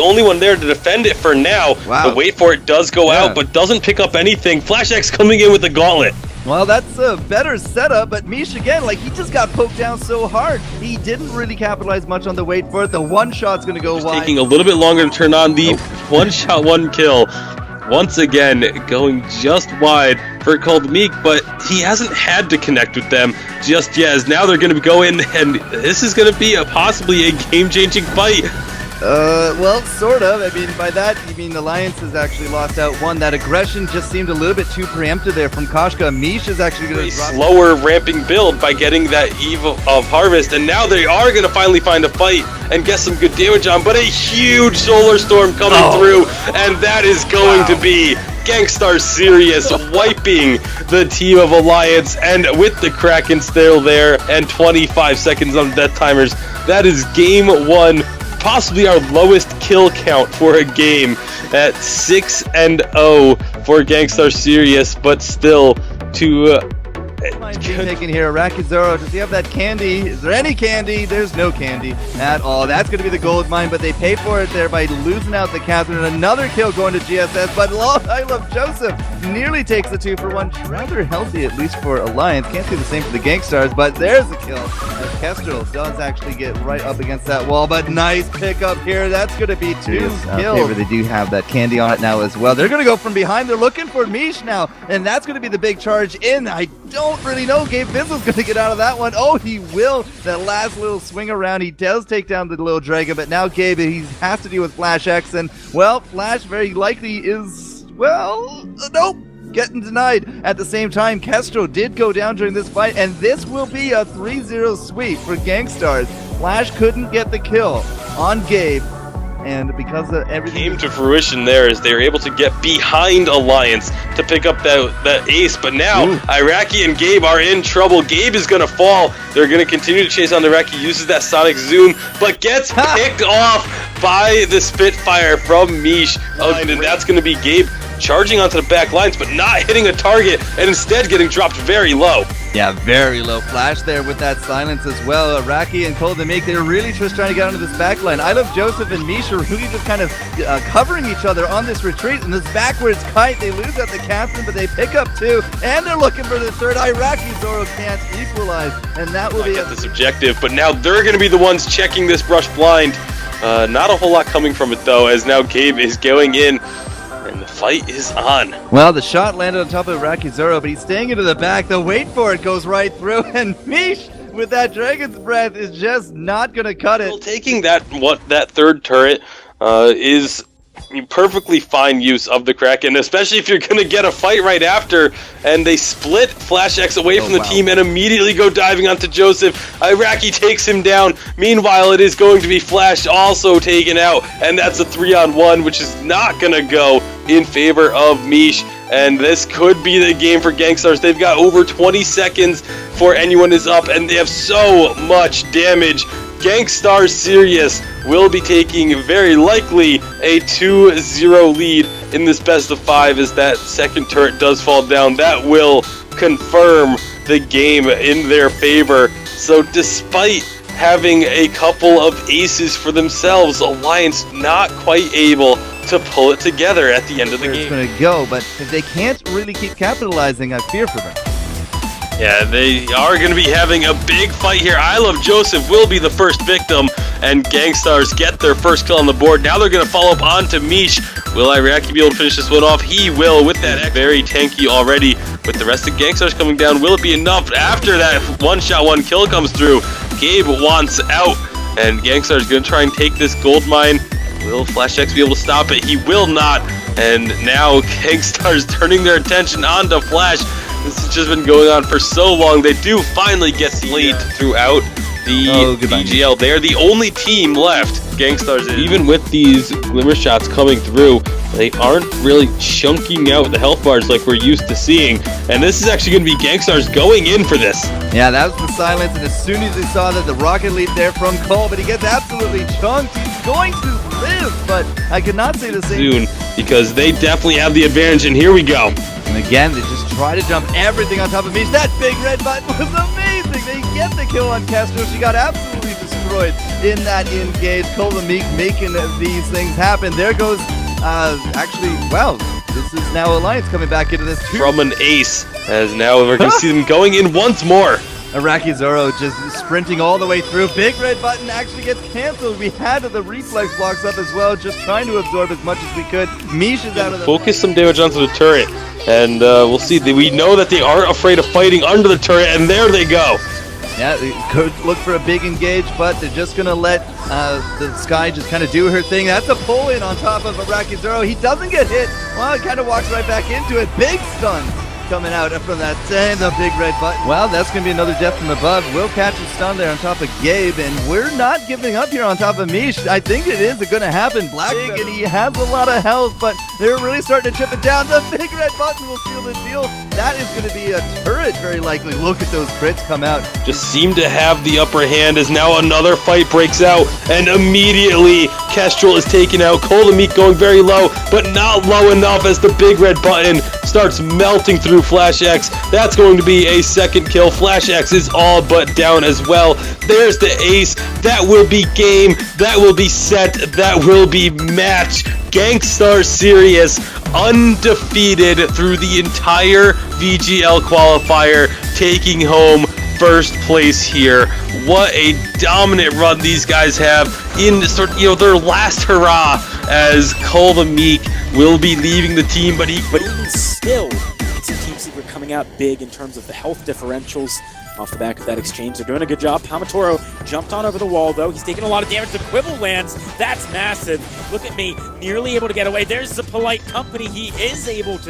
only one there to defend it for now. Wow. The wait for it does go out, but doesn't pick up anything. Flash X coming in with the gauntlet. Well, that's a better setup, but Mish again, like, he just got poked down so hard. He didn't really capitalize much on the wait for it. The one shot's going to go wide. Taking a little bit longer to turn on the one shot, one kill. Once again, going just wide for Cold Meek, but he hasn't had to connect with them just yet, as now they're going to go in, and this is going to be possibly a game-changing fight. Well, sort of. I mean, by that, you mean Alliance has actually lost out one. That aggression just seemed a little bit too preemptive there from Koshka. Mish is actually going to drop... slower ramping build by getting that Eve of Harvest, and now they are going to finally find a fight and get some good damage on, but a huge Solar Storm coming through, and that is going to be Gankstars Sirius wiping the team of Alliance, and with the Kraken still there, and 25 seconds on death timers, that is game one. Possibly our lowest kill count for a game at 6-0 for Gankstars Sirius, but still to taken here. Iraqi Zoro, does he have that candy? Is there any candy? There's no candy at all. That's going to be the gold mine, but they pay for it there by losing out the Catherine. Another kill going to GSS, but I Love Joseph nearly takes the 2-for-1. Rather healthy, at least for Alliance. Can't say the same for the Gankstars, but there's the kill. Kestrel does actually get right up against that wall, but nice pickup here. That's going to be 2 kills. They do have that candy on it now as well. They're going to go from behind. They're looking for Mish now, and that's going to be the big charge in. I don't really know. Gabe Bizzle's going to get out of that one. Oh, he will. That last little swing around. He does take down the little dragon, but now Gabe, he has to deal with Flash X, and, well, Flash very likely is, well, nope. Getting denied. At the same time, Kestrel did go down during this fight, and this will be a 3-0 sweep for Gankstars. Flash couldn't get the kill on Gabe, and because of everything came to fruition there, as they were able to get behind Alliance to pick up that ace, but now Iraqi and Gabe are in trouble. Gabe is going to fall. They're going to continue to chase on Iraqi, uses that Sonic Zoom, but gets picked off by the Spitfire from Mish, and that's going to be Gabe charging onto the back lines, but not hitting a target, and instead getting dropped very low. Yeah, very low. Flash there with that silence as well. Iraqi and Cold Meek, they're really just trying to get onto this back line. I Love Joseph and Mish are really just kind of covering each other on this retreat, and this backwards kite, they lose at the captain, but they pick up 2, and they're looking for the third. Iraqi Zoro can't equalize, and that will be this objective, but now they're going to be the ones checking this brush blind. Not a whole lot coming from it, though, as now Gabe is going in, and the fight is on. Well, the shot landed on top of Iraqi Zoro, but he's staying into the back. The wait for it goes right through, and Mish with that Dragon's Breath is just not going to cut it. Well, taking that third turret is perfectly fine use of the Kraken, especially if you're going to get a fight right after, and they split Flash X away from the team and immediately go diving onto Joseph. Iraqi takes him down. Meanwhile, it is going to be Flash also taken out, and that's a 3-on-1, which is not going to go in favor of Mish, and this could be the game for Gankstars. They've got over 20 seconds before anyone is up, and they have so much damage. Gankstars Sirius will be taking very likely a 2-0 lead in this best of 5, as that second turret does fall down. That will confirm the game in their favor. So despite having a couple of aces for themselves, Alliance not quite able to pull it together at the end of the game. It's going to go, but if they can't really keep capitalizing, I fear for them. Yeah, they are going to be having a big fight here. I Love Joseph will be the first victim, and Gankstars get their first kill on the board. Now they're going to follow up onto Mish. Will Iraqi be able to finish this one off? He will, with that very tanky already. With the rest of Gankstars coming down, will it be enough after that one-shot, one kill comes through? Gabe wants out, and Gankstars going to try and take this gold mine. Will Flash X be able to stop it? He will not, and now Gankstars turning their attention onto Flash. This has just been going on for so long. They do finally get slayed throughout the BGL. They are the only team left. Gankstars is. Even with these glimmer shots coming through, they aren't really chunking out the health bars like we're used to seeing. And this is actually going to be Gankstars going in for this. Yeah, that was the silence. And as soon as he saw that the rocket lead there from Cole, but he gets absolutely chunked. He's going to live, but I could not say the same. Soon, because they definitely have the advantage. And here we go. And again, they just try to jump everything on top of Mish. That big red button was amazing. They get the kill on Castro. She got absolutely destroyed. steroids in that engage. Meek making these things happen. There goes, actually, well, this is now Alliance coming back into this too. From an ace, as now we're going to see them going in once more. Iraqi Zoro just sprinting all the way through. Big red button actually gets canceled. We had the reflex blocks up as well, just trying to absorb as much as we could. Mish is out of the focus some damage onto the turret, and we'll see. We know that they aren't afraid of fighting under the turret, and there they go. Yeah, they could look for a big engage, but they're just going to let the Sky just kind of do her thing. That's a pull-in on top of Iraqi Zoro. He doesn't get hit. Well, he kind of walks right back into it. Big stun coming out from that, and the big red button. Well, that's going to be another death from above. We'll catch a stun there on top of Gabe, and we're not giving up here on top of Mish. I think it is going to happen. Black, and he has a lot of health, but they're really starting to chip it down. The big red button will seal the deal. That is going to be a turret, very likely. Look at those crits come out. Just seem to have the upper hand as now another fight breaks out, and immediately Kestrel is taken out. Meek going very low, but not low enough as the big red button starts melting through Flash X. That's going to be a second kill. Flash X is all but down as well. There's the ace. That will be game. That will be set. That will be match. Gankstars Sirius undefeated through the entire VGL qualifier, taking home first place here. What a dominant run these guys have in their last hurrah, as Meek will be leaving the team, but even still, it's a Team Secret coming out big in terms of the health differentials off the back of that exchange. They're doing a good job. Hamatoro jumped on over the wall, though. He's taking a lot of damage. The Quibble lands. That's massive. Look at me, nearly able to get away. There's the polite company. He is able to